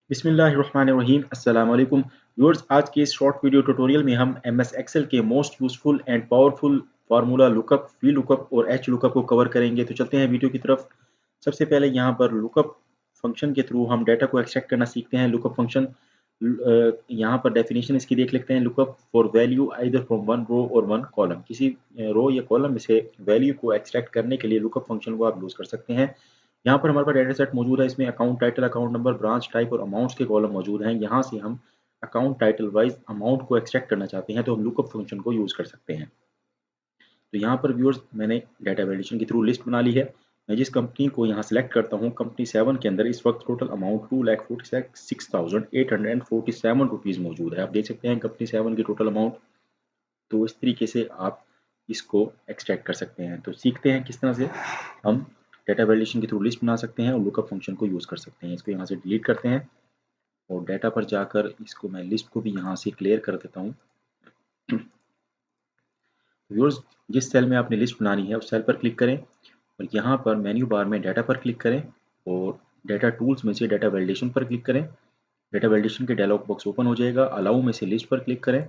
बिस्मिल्लाहिर्रहमानिर्रहीम अस्सलाम वालेकुम व्यूअर्स। आज के इस शॉर्ट वीडियो ट्यूटोरियल में हम एमएस एक्सेल के most useful and powerful formula lookup, V lookup और एच लुकअप को कवर करेंगे। तो चलते हैं वीडियो की तरफ। सबसे पहले यहाँ पर लुकअप फंक्शन के थ्रू हम डाटा को एक्सट्रैक्ट करना सीखते हैं। लुकअप फंक्शन यहाँ पर डेफिनेशन इसकी देख लेते हैं। Lookup for value either from one row और वन कॉलम, किसी रो या कॉलम में से वैल्यू को एक्सट्रैक्ट करने के लिए लुकअप फंक्शन को आप यूज कर सकते हैं। यहाँ पर हमारे पास डेटा सेट मौजूद है। इसमें account title, account number, branch type और अमाउंट्स के कॉलम मौजूद हैं। यहाँ से हम अकाउंट टाइटल वाइज अमाउंट को एक्सट्रैक्ट करना चाहते हैं तो हम लुकअप फंक्शन को यूज कर सकते हैं। तो यहाँ पर व्यूअर्स मैंने डाटा वैलिडेशन के थ्रू लिस्ट बना ली है। मैं जिस कंपनी को यहाँ सेलेक्ट करता हूँ, कंपनी 7 के अंदर इस वक्त टोटल अमाउंट 2,46,847 रुपीज़ मौजूद है। आप देख सकते हैं कंपनी 7 की टोटल अमाउंट। तो इस तरीके से आप इसको एक्सट्रैक्ट कर सकते हैं। तो सीखते हैं किस तरह से हम डाटा वैलिडेशन के थ्रू लिस्ट बना सकते हैं और लुकअप फंक्शन को यूज़ कर सकते हैं। इसको यहाँ से डिलीट करते हैं और डाटा पर जाकर इसको मैं लिस्ट को भी यहाँ से क्लियर कर देता हूँ। व्यूअर्स, जिस सेल में आपने लिस्ट बनानी है उस सेल पर क्लिक करें और यहाँ पर मेन्यू बार में डाटा पर क्लिक करें और डाटा टूल्स में से डाटा वैलिडेशन पर क्लिक करें। डाटा वैलिडेशन के डायलॉग बॉक्स ओपन हो जाएगा। अलाउ में से लिस्ट पर क्लिक करें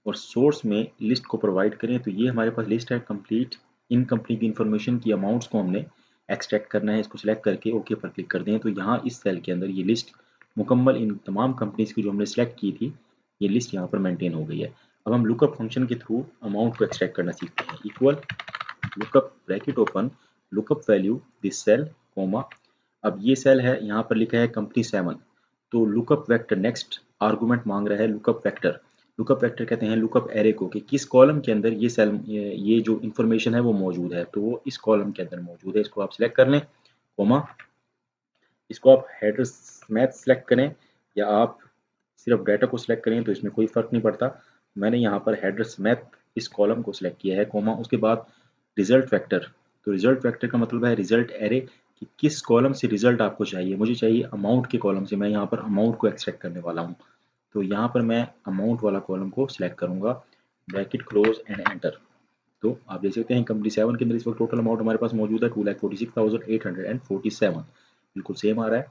और सोर्स में लिस्ट को प्रोवाइड करें। तो ये हमारे पास लिस्ट है कंप्लीट। इन कंपनी की इन्फॉर्मेशन की अमाउंट्स को हमने एक्सट्रैक्ट करना है। इसको सिलेक्ट करके ओके पर क्लिक कर दें। तो यहाँ इस सेल के अंदर ये लिस्ट मुकम्मल इन तमाम कंपनीज की जो हमने सेलेक्ट की थी, ये लिस्ट यहाँ पर मेंटेन हो गई है। अब हम लुकअप फंक्शन के थ्रू अमाउंट को एक्सट्रैक्ट करना सीखते हैं। Equal lookup bracket open lookup value this cell comma. अब ये सेल है, यहाँ पर लिखा है कंपनी 7। तो लुकअप वेक्टर नेक्स्ट आर्गुमेंट मांग रहा है लुकअप वेक्टर। लुकअप वेक्टर कहते हैं लुकअप एरे को कि किस कॉलम के अंदर ये सेल ये जो इन्फॉर्मेशन है वो मौजूद है। तो वो इस कॉलम के अंदर मौजूद है। इसको आप सिलेक्ट कर लें कोमा। इसको आप हेडर मैथ सेलेक्ट करें या आप सिर्फ डाटा को सिलेक्ट करें तो इसमें कोई फ़र्क नहीं पड़ता। मैंने यहाँ पर हेडर्स मैथ इस कॉलम को सिलेक्ट किया है कोमा। उसके बाद रिजल्ट वेक्टर। तो रिजल्ट वेक्टर का मतलब है रिजल्ट एरे कि किस कॉलम से रिजल्ट आपको चाहिए। मुझे चाहिए अमाउंट के कॉलम से। मैं यहाँ पर अमाउंट को एक्सट्रैक्ट करने वाला हूँ। तो यहाँ पर मैं अमाउंट वाला कॉलम को सिलेक्ट करूँगा, ब्रैकेट क्लोज एंड एंटर। तो आप देख सकते हैं कंपनी 7 के अंदर इस वक्त टोटल अमाउंट हमारे पास मौजूद है 2,46,847। बिल्कुल सेम आ रहा है।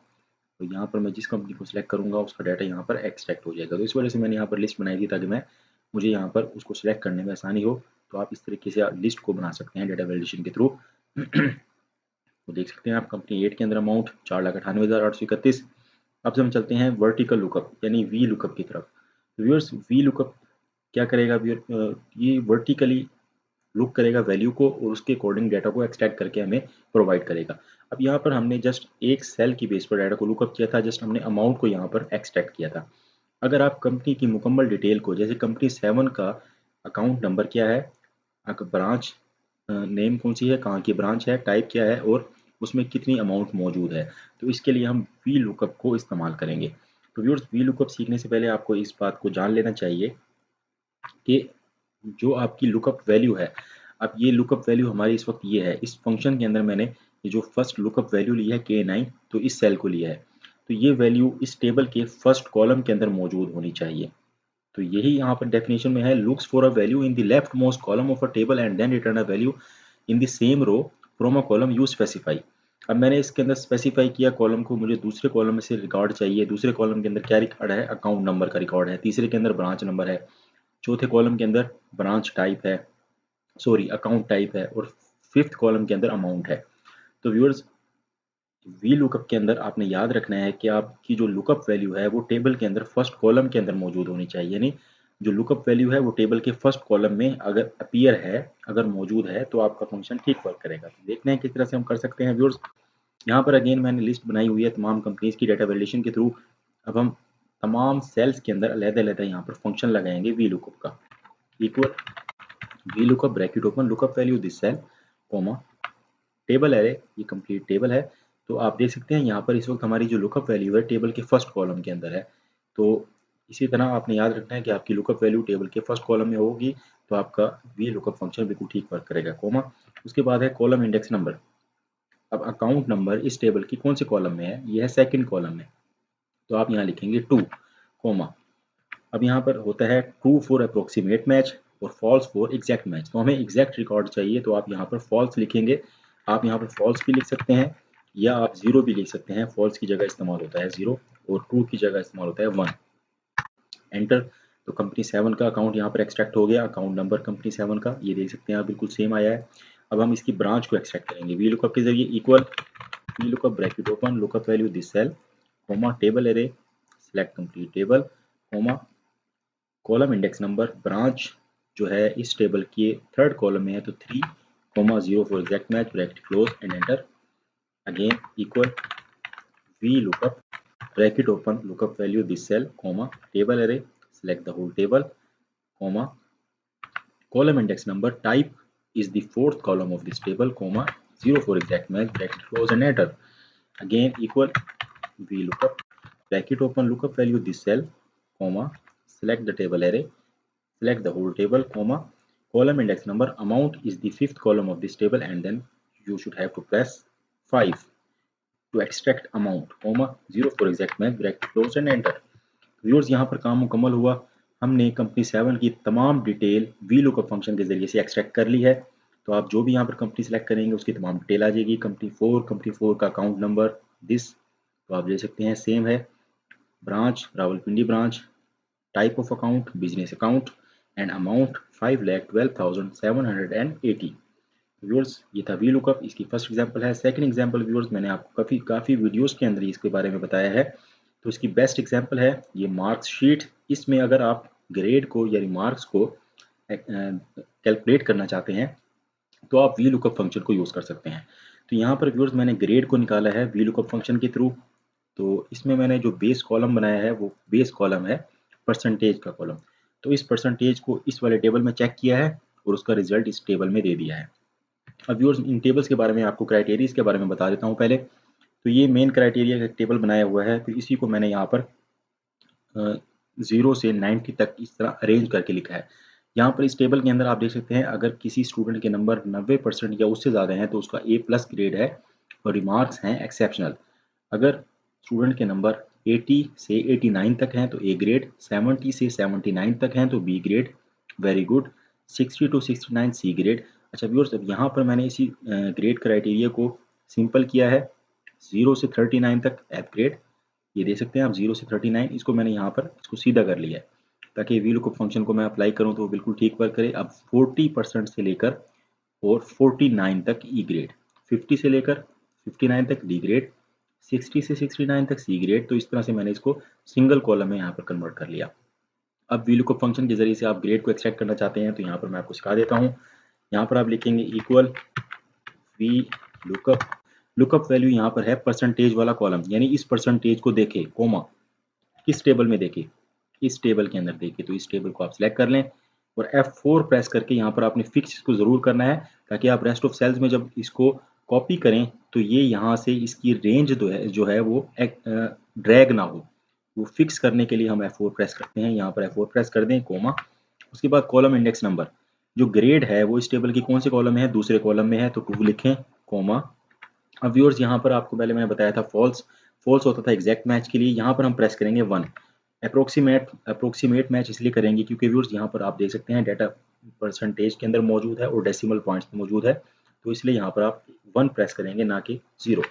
तो यहाँ पर मैं जिस कंपनी को सिलेक्ट करूँगा उसका डाटा यहाँ पर एक्सट्रैक्ट हो जाएगा। तो इस वजह से मैंने यहाँ पर लिस्ट बनाई थी ताकि मुझे यहाँ पर उसको सिलेक्ट करने में आसानी हो। तो आप इस तरीके से लिस्ट को बना सकते हैं डाटा वैलिडेशन के थ्रू। तो देख सकते हैं आप कंपनी 8 के अंदर अमाउंट 4,98,831। अब से हम चलते हैं वर्टिकल लुकअप यानी वी लुकअप की तरफ। व्यूअर्स, वी लुकअप क्या करेगा? ये वर्टिकली लुक करेगा वैल्यू को और उसके अकॉर्डिंग डाटा को एक्सट्रैक्ट करके हमें प्रोवाइड करेगा। अब यहाँ पर हमने जस्ट एक सेल की बेस पर डाटा को लुकअप किया था। जस्ट हमने अमाउंट को यहाँ पर एक्सट्रैक्ट किया था। अगर आप कंपनी की मुकम्मल डिटेल को, जैसे कंपनी 7 का अकाउंट नंबर क्या है, ब्रांच नेम कौन सी है, कहाँ की ब्रांच है, टाइप क्या है और उसमें कितनी अमाउंट मौजूद है, तो इसके लिए हम वी लुकअप को इस्तेमाल करेंगे। तो व्यूअर्स, वी लुकअप सीखने से पहले आपको इस बात को जान लेना चाहिए कि जो आपकी लुकअप वैल्यू है, अब ये लुकअप वैल्यू हमारी इस वक्त ये है। इस फंक्शन के अंदर मैंने ये जो फर्स्ट लुकअप वैल्यू ली है K9, तो इस सेल को लिया है। तो ये वैल्यू इस टेबल के फर्स्ट कॉलम के अंदर मौजूद होनी चाहिए। तो यही यहाँ पर डेफिनेशन में है, looks for a value in the left most column of a table and then return a value in the same row from a column you specify. अब मैंने इसके अंदर स्पेसिफाई किया कॉलम को, मुझे दूसरे कॉलम में से रिकॉर्ड चाहिए। दूसरे कॉलम के अंदर क्या रिकॉर्ड है? अकाउंट नंबर का रिकॉर्ड है। तीसरे के अंदर ब्रांच नंबर है। चौथे कॉलम के अंदर ब्रांच टाइप है, सॉरी अकाउंट टाइप है और फिफ्थ कॉलम के अंदर अमाउंट है। तो व्यूअर्स, वी लुकअप के अंदर आपने याद रखना है कि आपकी जो लुकअप वैल्यू है वो टेबल के अंदर फर्स्ट कॉलम के अंदर मौजूद होनी चाहिए। यानी जो लुकअप वैल्यू है वो टेबल के फर्स्ट कॉलम में अगर अपीयर है, अगर मौजूद है, तो आपका फंक्शन ठीक वर्क करेगा। तो देखते हैं किस तरह से हम कर सकते हैं व्यूअर्स। यहाँ पर अगेन मैंने लिस्ट बनाई हुई है तमाम कंपनीज की डाटा वैलिडेशन के थ्रू। अब हम तमाम सेल्स के अंदर अलग-अलग यहाँ पर फंक्शन लगाएंगे वी लुकअप का। Equal V lookup bracket open lookup value this cell comma table array, ये कंप्लीट टेबल है। तो आप देख सकते हैं यहाँ पर इस वक्त हमारी जो लुकअप वैल्यू है टेबल के फर्स्ट कॉलम के अंदर है। तो इसी तरह आपने याद रखना है कि आपकी लुकअप वैल्यू टेबल के फर्स्ट कॉलम में होगी तो आपका वी लुकअप फंक्शन बिल्कुल ठीक वर्क करेगा कोमा। उसके बाद है कॉलम इंडेक्स नंबर। अब अकाउंट नंबर इस टेबल की कौन से कॉलम में है? ये है सेकंड कॉलम में। तो आप यहाँ लिखेंगे 2 कोमा। अब यहाँ पर होता है ट्रू फॉर अप्रोक्सीमेट मैच और फॉल्स फॉर एग्जैक्ट मैच। तो हमें एग्जैक्ट रिकॉर्ड चाहिए तो आप यहाँ पर फॉल्स लिखेंगे। आप यहाँ पर फॉल्स भी लिख सकते हैं या आप ज़ीरो भी लिख सकते हैं। फॉल्स की जगह इस्तेमाल होता है ज़ीरो। और ट्रू की जगह इस्तेमाल होता है 1। एंटर। तो कंपनी 7 का अकाउंट यहाँ पर एक्सट्रैक्ट हो गया, अकाउंट नंबर कंपनी 7 का ये देख सकते हैं आप, बिल्कुल सेम आया है। अब हम इसकी ब्रांच को एक्सट्रैक्ट करेंगे वी लुकअप के जरिए। Equal V lookup bracket open lookup value this cell comma table array select complete table comma column index number branch जो है इस टेबल के थर्ड कॉलम में है तो 3 comma 0 for exact match bracket close and enter. Again equal V lookup bracket open lookup value this cell comma table array select the whole table comma column index number type is the fourth column of this table comma 0 for exact match bracket close and enter. Again equal VLOOKUP bracket open lookup value this cell comma select the table array select the whole table comma column index number amount is the fifth column of this table and then you should have to press 5 to extract amount comma 0 for exact match bracket close and enter. Viewers यहाँ पर काम मुकम्मल हुआ। हमने company 7 की तमाम detail V lookup function के जरिए से एक्सट्रैक्ट कर ली है। तो आप जो भी यहाँ पर कंपनी सेलेक्ट करेंगे उसकी तमाम डिटेल आ जाएगी। कंपनी 4 का अकाउंट नंबर दिस तो आप ले सकते हैं सेम है, branch Rawalpindi branch, type of account business account and amount 5,12,780। Viewers ये था वी लुकअप, इसकी फर्स्ट एग्जांपल है। सेकंड एग्जांपल व्यूअर्स मैंने आपको काफ़ी वीडियोस के अंदर इसके बारे में बताया है, तो इसकी बेस्ट एग्जांपल है ये मार्क्स शीट। इसमें अगर आप ग्रेड को या मार्क्स को कैलकुलेट करना चाहते हैं तो आप वी लुकअप फंक्शन को यूज़ कर सकते हैं। तो यहाँ पर व्यूअर्स मैंने ग्रेड को निकाला है वी लुकअप फंक्शन के थ्रू। तो इसमें मैंने जो बेस कॉलम बनाया है वो बेस कॉलम है परसेंटेज का कॉलम। तो इस परसेंटेज को इस वाले टेबल में चेक किया है और उसका रिजल्ट इस टेबल में दे दिया है। अब व्यूअर्स इन टेबल्स के बारे में आपको क्राइटेरिया के बारे में बता देता हूँ पहले। तो ये मेन क्राइटेरिया का टेबल बनाया हुआ है, तो इसी को मैंने यहाँ पर 0 से 90 तक इस तरह अरेंज करके लिखा है। यहाँ पर इस टेबल के अंदर आप देख सकते हैं अगर किसी स्टूडेंट के नंबर 90% या उससे ज़्यादा हैं तो उसका A+ ग्रेड है और रिमार्क्स हैं एक्सेप्शनल। अगर स्टूडेंट के नंबर 80 से 89 तक हैं तो A ग्रेड, 70 से 79 तक हैं तो B grade, very good, 60 to 69 C grade. अच्छा व्यूअर्स अब यहाँ पर मैंने इसी ग्रेड क्राइटेरिया को सिंपल किया है, 0 से 39 तक F ग्रेड, ये देख सकते हैं आप 0 से 39, इसको मैंने यहाँ पर इसको सीधा कर लिया है ताकि वी लुकअप फंक्शन को मैं अप्लाई करूँ तो वो बिल्कुल ठीक वर्क करे। अब 40% से लेकर और 49 तक ई ग्रेड, 50 से लेकर 59 तक डी ग्रेड, 60 से 69 तक सी ग्रेड। तो इस तरह से मैंने इसको सिंगल कॉलम में यहाँ पर कन्वर्ट कर लिया। अब वी लुकअप फंक्शन के जरिए से आप ग्रेड को एक्सट्रैक्ट करना चाहते हैं तो यहाँ पर मैं आपको सिखा देता हूँ। यहाँ पर आप लिखेंगे equal V lookup, lookup value यहाँ पर है परसेंटेज वाला कॉलम, यानी इस परसेंटेज को देखे कोमा किस टेबल में देखे, इस टेबल के अंदर देखे। तो इस टेबल को आप सिलेक्ट कर लें और F4 प्रेस करके यहाँ पर आपने फिक्स इसको ज़रूर करना है ताकि आप रेस्ट ऑफ सेल्स में जब इसको कॉपी करें तो ये यहाँ से इसकी रेंज जो है वो ड्रैग ना हो। वो फिक्स करने के लिए हम F4 प्रेस करते हैं। यहाँ पर F4 प्रेस कर दें कोमा, उसके बाद कॉलम इंडेक्स नंबर, जो ग्रेड है वो इस टेबल की कौन से कॉलम में है, दूसरे कॉलम में है तो 2 लिखें कोमा। अब व्यूअर्स यहाँ पर आपको पहले मैंने बताया था फॉल्स, फॉल्स होता था एग्जैक्ट मैच के लिए, यहाँ पर हम प्रेस करेंगे 1। अप्रोक्सीमेट मैच इसलिए करेंगे क्योंकि व्यूअर्स यहाँ पर आप देख सकते हैं डाटा परसेंटेज के अंदर मौजूद है और डेसिमल पॉइंट्स मौजूद है, तो इसलिए यहाँ पर आप 1 प्रेस करेंगे ना कि 0।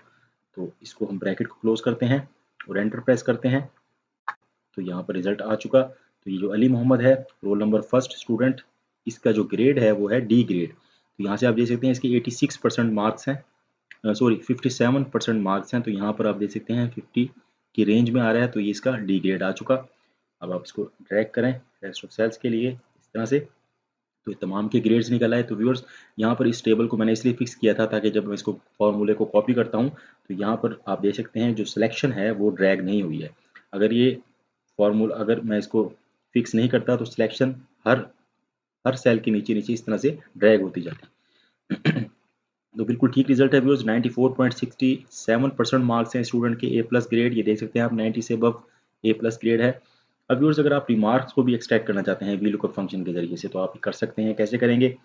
तो इसको हम ब्रैकेट को क्लोज करते हैं और एंटर प्रेस करते हैं। तो यहाँ पर रिजल्ट आ चुका। तो ये जो अली मोहम्मद है रोल नंबर फर्स्ट स्टूडेंट, इसका जो ग्रेड है वो है डी ग्रेड। तो यहाँ से आप देख सकते हैं इसके 86% मार्क्स हैं, सॉरी 57% मार्क्स हैं। तो यहाँ पर आप देख सकते हैं 50 की रेंज में आ रहा है, तो ये इसका डी ग्रेड आ चुका। अब आप इसको ड्रैग करें रेस्ट ऑफ सेल्स के लिए इस तरह से, तो तमाम के ग्रेड्स निकल आए। तो व्यूअर्स यहाँ पर इस टेबल को मैंने इसलिए फिक्स किया था ताकि जब मैं इसको फॉर्मूले को कॉपी करता हूँ तो यहाँ पर आप देख सकते हैं जो सिलेक्शन है वो ड्रैग नहीं हुई है। अगर ये फॉर्मूला अगर मैं इसको फिक्स नहीं करता तो सिलेक्शन हर सेल के नीचे नीचे इस तरह से ड्रैग होती जाती। तो बिल्कुल ठीक रिजल्ट है व्यूअर्स, 94.67% मार्क्स हैं स्टूडेंट के A+ ग्रेड, ये देख सकते हैं आप 90 से अबव A+ ग्रेड है। अब व्यूअर्स अगर आप रिमार्क्स को भी एक्सट्रैक्ट करना चाहते हैं वी लुकअप फंक्शन के जरिए से तो आप कर सकते हैं। कैसे करेंगे?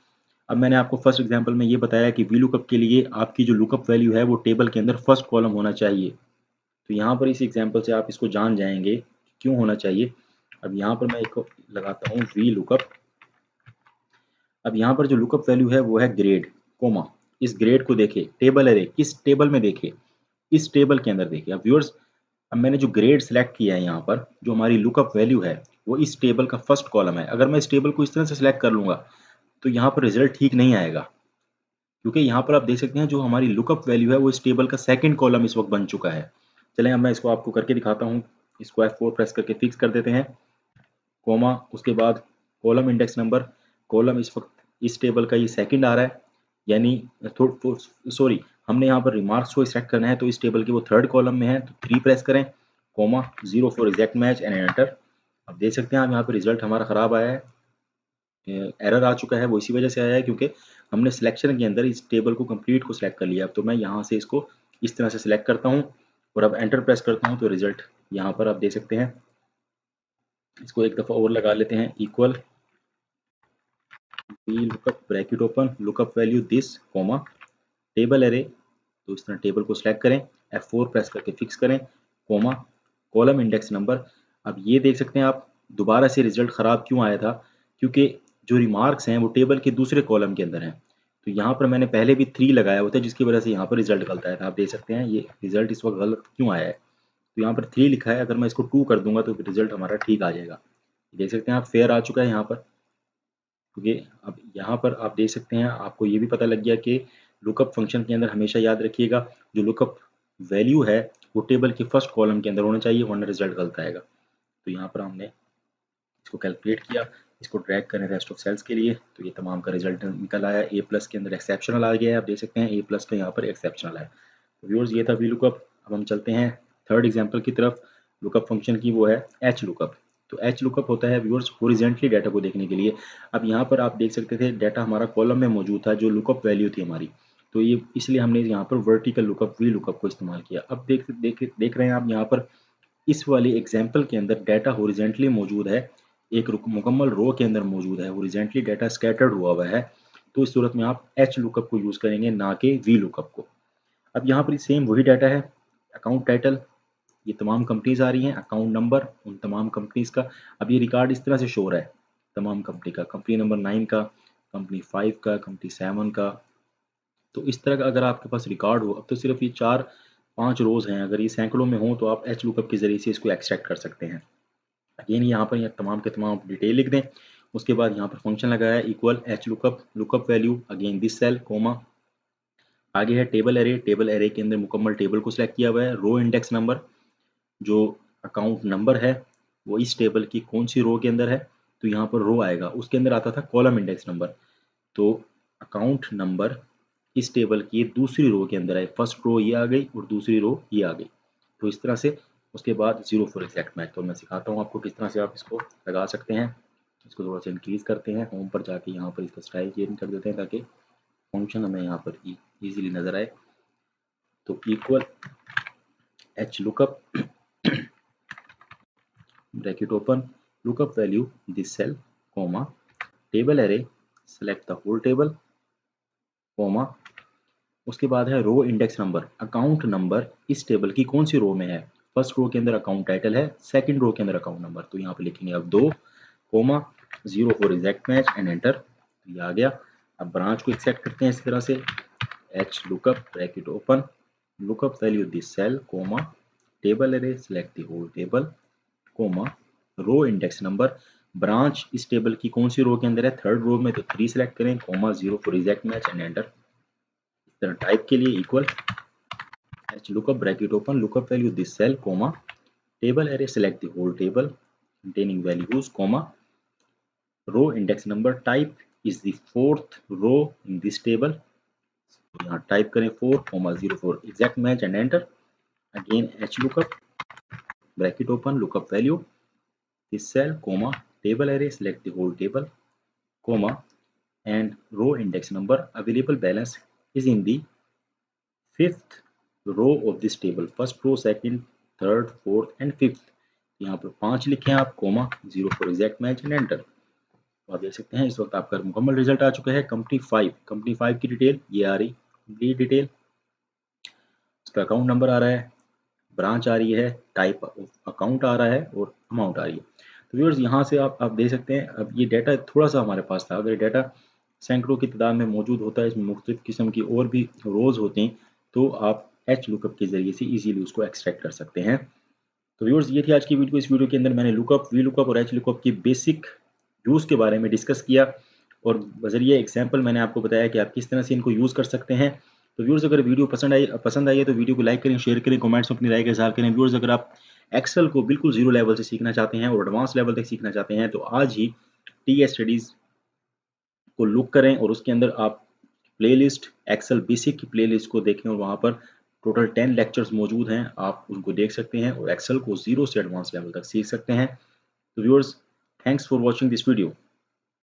अब मैंने आपको फर्स्ट एग्जांपल में ये बताया कि वी लुकअप के लिए आपकी जो लुकअप वैल्यू है वो टेबल के अंदर फर्स्ट कॉलम होना चाहिए। तो यहाँ पर इस एग्जाम्पल से आप इसको जान जाएंगे क्यों होना चाहिए। अब यहाँ पर मैं एक लगाता हूँ वी लुकअप। अब यहाँ पर जो लुकअप वैल्यू है वो है ग्रेड कोमा, इस ग्रेड को देखे टेबल एरे किस टेबल में देखे, इस टेबल के अंदर देखिए। अब व्यूअर्स अब मैंने जो ग्रेड सेलेक्ट किया है यहाँ पर, जो हमारी लुकअप वैल्यू है वो इस टेबल का फर्स्ट कॉलम है। अगर मैं इस टेबल को इस तरह से सिलेक्ट कर लूँगा तो यहाँ पर रिजल्ट ठीक नहीं आएगा, क्योंकि यहाँ पर आप देख सकते हैं जो हमारी लुकअप वैल्यू है वो इस टेबल का सेकंड कॉलम इस वक्त बन चुका है। चलें अब मैं इसको आपको करके दिखाता हूँ। इसको F4 प्रेस करके फिक्स कर देते हैं, कोमा, उसके बाद कॉलम इंडेक्स नंबर। कॉलम इस वक्त इस टेबल का ये सेकंड आ रहा है, यानी सॉरी, हमने यहाँ पर रिमार्क्स को सिलेक्ट करना है तो इस टेबल के वो थर्ड कॉलम में है, तो 3 प्रेस करें, comma 0 for exact match and enter. अब देख सकते हैं आप यहाँ पर रिजल्ट हमारा ख़राब आया है, एरर आ चुका है। वो इसी वजह से आया है क्योंकि हमने सिलेक्शन के अंदर इस टेबल को कंप्लीट को सिलेक्ट कर लिया। अब तो मैं यहाँ से इसको इस तरह से सिलेक्ट करता हूँ और अब एंटर प्रेस करता हूँ तो रिजल्ट यहाँ पर आप देख सकते हैं। इसको एक दफ़ा और लगा लेते हैं, equal lookup bracket open lookup value this comma table array. तो इस तरह टेबल को सिलेक्ट करें, F4 प्रेस करके फिक्स करें, कोमा कॉलम इंडेक्स नंबर। अब ये देख सकते हैं आप दोबारा से रिजल्ट ख़राब क्यों आया था, क्योंकि जो रिमार्क्स हैं वो टेबल के दूसरे कॉलम के अंदर हैं। तो यहाँ पर मैंने पहले भी 3 लगाया हुआ था जिसकी वजह से यहाँ पर रिजल्ट गलत आया था। आप देख सकते हैं ये रिजल्ट इस वक्त गलत क्यों आया है। तो यहाँ पर 3 लिखा है, अगर मैं इसको 2 कर दूंगा तो रिजल्ट हमारा ठीक आ जाएगा। देख सकते हैं आप फेयर आ चुका है यहाँ पर, क्योंकि अब यहाँ पर आप देख सकते हैं आपको ये भी पता लग गया कि लुकअप फंक्शन के अंदर हमेशा याद रखिएगा जो लुकअप वैल्यू है वो टेबल के फर्स्ट कॉलम के अंदर होना चाहिए, वरना रिजल्ट गलत आएगा। तो यहाँ पर हमने इसको कैलकुलेट किया, इसको ड्रैग करें रेस्ट ऑफ सेल्स के लिए, तो ये तमाम का रिजल्ट निकल आया। ए प्लस के अंदर एक्सेप्शनल आ गया है, आप देख सकते हैं ए प्लस का यहाँ पर एक्सेप्शनल है। तो व्यूअर्स ये था वी लुकअप। अब हम चलते हैं थर्ड एग्जाम्पल की तरफ। लुकअप फंक्शन की वो है एच लुकअप। तो एच लुकअप होता है व्यूअर्स हॉरिजॉन्टली डाटा को देखने के लिए। अब यहाँ पर आप देख सकते थे डाटा हमारा कॉलम में मौजूद था जो लुकअप वैल्यू थी हमारी, तो ये इसलिए हमने यहाँ पर वर्टिकल लुकअप वी लुकअप को इस्तेमाल किया। अब देख रहे हैं आप यहाँ पर इस वाले एग्जाम्पल के अंदर डाटा हॉरिजॉन्टली मौजूद है, एक मुकम्मल रो के अंदर मौजूद है, हॉरिजॉन्टली डाटा स्कैटर्ड हुआ है। तो इस सूरत में आप एच लुकअप को यूज़ करेंगे, ना कि वी लुकअप को। अब यहाँ पर सेम वही डाटा है, अकाउंट टाइटल, ये तमाम कंपनीज आ रही हैं, अकाउंट नंबर उन तमाम कंपनीज का। अब ये रिकॉर्ड इस तरह से शो रहा है तमाम कंपनी का, कंपनी नंबर 9 का, कंपनी 5 का, कंपनी 7 का। तो इस तरह का अगर आपके पास रिकॉर्ड हो, अब तो सिर्फ ये 4-5 रोज़ हैं, अगर ये सैकड़ों में हो तो आप एच लुकअप के ज़रिए से इसको एक्सट्रैक्ट कर सकते हैं। अगेन यहाँ पर तमाम के तमाम डिटेल लिख दें, उसके बाद यहाँ पर फंक्शन लगाया है equal H lookup lookup value again this cell comma. आगे है टेबल एरे, टेबल एरे के अंदर मुकम्मल टेबल को सिलेक्ट किया हुआ है। रो इंडेक्स नंबर, जो अकाउंट नंबर है वो इस टेबल की कौन सी रो के अंदर है, तो यहाँ पर रो आएगा, उसके अंदर आता था कॉलम इंडेक्स नंबर, तो अकाउंट नंबर इस टेबल की दूसरी रो के अंदर है। फर्स्ट रो ये आ गई और दूसरी रो ये आ गई, तो इस तरह से। उसके बाद 0 फॉर एग्जैक्ट मैच। तो मैं सिखाता हूँ आपको किस तरह से आप इसको लगा सकते हैं। इसको थोड़ा सा इंक्रीज़ करते हैं, होम पर जाके यहाँ पर इसका स्टाइल चेंज कर देते हैं ताकि फंक्शन हमें यहाँ पर ईजिली नज़र आए। तो equal H lookup bracket open lookup value this cell comma table array select the whole table comma. उसके बाद है row index number, account number इस टेबल की कौन सी रो में है। फर्स्ट रो के अंदर अकाउंट टाइटल है, सेकंड रो के अंदर अकाउंट नंबर, तो यहाँ पे लिखेंगे अब 2 comma 0 for exact match and enter. तो ये आ गया। अब ब्रांच को एक्सेप्ट करते हैं इस तरह से, H lookup bracket open lookup value this cell comma table array select the whole table comma row index number, branch इस टेबल की कौन सी रो के अंदर है, थर्ड रो में, तो 3 सेलेक्ट करें, comma 0 for exact match and enter. इस तरह टाइप के लिए equal H lookup bracket open lookup value this cell comma table array select the whole table containing values comma row index number type is the fourth row in this table। तो यहाँ type करें 4, 0 for exact match and enter। again h lookup bracket open lookup value this cell comma table array select the whole table comma and row index number available balance is in the fifth row of this table, first row, second, third, fourth and fifth। यहाँ पर 5 लिखे हैं आप, comma 0 for exact match and enter. तो आप देख सकते हैं इस वक्त आपका मुकम्मल रिजल्ट आ चुका है। कंपनी 5 की डिटेल ये आ रही, कंप्लीट डिटेल, उसका अकाउंट नंबर आ रहा है, ब्रांच आ रही है, टाइप अकाउंट आ रहा है और अमाउंट आ रही है। तो व्यूअर्स यहाँ से आप देख सकते हैं। अब ये डाटा थोड़ा सा हमारे पास था, अगर डाटा सैकड़ों की तादाद में मौजूद होता है, इसमें मुख्तलिफ किस्म की और भी रोज़ होती हैं, तो आप एच लुकअप के ज़रिए से ईजीली उसको एक्सट्रैक्ट कर सकते हैं। तो व्यूअर्स ये थी आज की वीडियो। इस वीडियो के अंदर मैंने लुकअप, वी लुकअप और एच लुकअप की बेसिक यूज़ के बारे में डिस्कस किया और बज़रिए एग्जाम्पल मैंने आपको बताया कि आप किस तरह से इनको यूज़ कर सकते हैं। तो व्यूअर्स अगर वीडियो पसंद आई है तो वीडियो को लाइक करें, शेयर करें, कमेंट्स में अपनी राय का इज़हार करें। व्यूअर्स अगर आप एक्सेल को बिल्कुल ज़ीरो लेवल से सीखना चाहते हैं और एडवांस लेवल तक सीखना चाहते हैं तो आज ही टीएस स्टडीज़ को लुक करें और उसके अंदर आप प्लेलिस्ट एक्सेल बेसिक की प्लेलिस्ट को देखें और वहाँ पर टोटल 10 लेक्चर्स मौजूद हैं, आप उनको देख सकते हैं और एक्सेल को ज़ीरो से एडवांस लेवल तक सीख सकते हैं। तो viewers, thanks for watching this video.